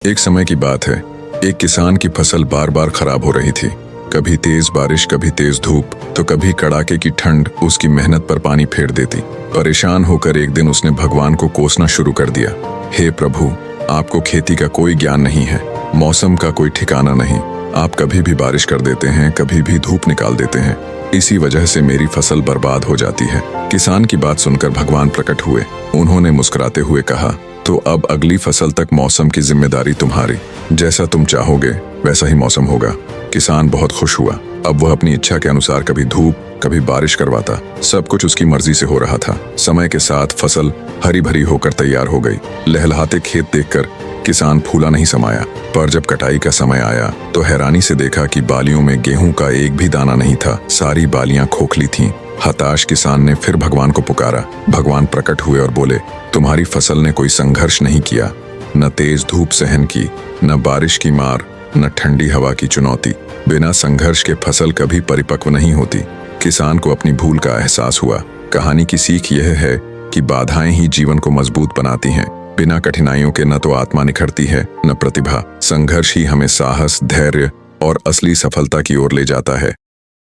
एक समय की बात है, एक किसान की फसल बार बार खराब हो रही थी। कभी तेज बारिश, कभी तेज धूप, तो कभी कड़ाके की ठंड उसकी मेहनत पर पानी फेर देती। परेशान होकर एक दिन उसने भगवान को कोसना शुरू कर दिया। हे प्रभु, आपको खेती का कोई ज्ञान नहीं है, मौसम का कोई ठिकाना नहीं। आप कभी भी बारिश कर देते हैं, कभी भी धूप निकाल देते हैं। इसी वजह से मेरी फसल बर्बाद हो जाती है। किसान की बात सुनकर भगवान प्रकट हुए। उन्होंने मुस्कुराते हुए कहा, तो अब अगली फसल तक मौसम की जिम्मेदारी तुम्हारी। जैसा तुम चाहोगे वैसा ही मौसम होगा। किसान बहुत खुश हुआ। अब वह अपनी इच्छा के अनुसार कभी धूप, कभी बारिश करवाता। सब कुछ उसकी मर्जी से हो रहा था। समय के साथ फसल हरी भरी होकर तैयार हो गई। लहलहाते खेत देखकर किसान फूला नहीं समाया। पर जब कटाई का समय आया तो हैरानी से देखा कि बालियों में गेहूं का एक भी दाना नहीं था। सारी बालियां खोखली थीं। हताश किसान ने फिर भगवान को पुकारा। भगवान प्रकट हुए और बोले, तुम्हारी फसल ने कोई संघर्ष नहीं किया, न तेज धूप सहन की, न बारिश की मार, न ठंडी हवा की चुनौती। बिना संघर्ष के फसल कभी परिपक्व नहीं होती। किसान को अपनी भूल का एहसास हुआ। कहानी की सीख यह है कि बाधाएं ही जीवन को मजबूत बनाती हैं। बिना कठिनाइयों के न तो आत्मा निखरती है, न प्रतिभा। संघर्ष ही हमें साहस, धैर्य और असली सफलता की ओर ले जाता है।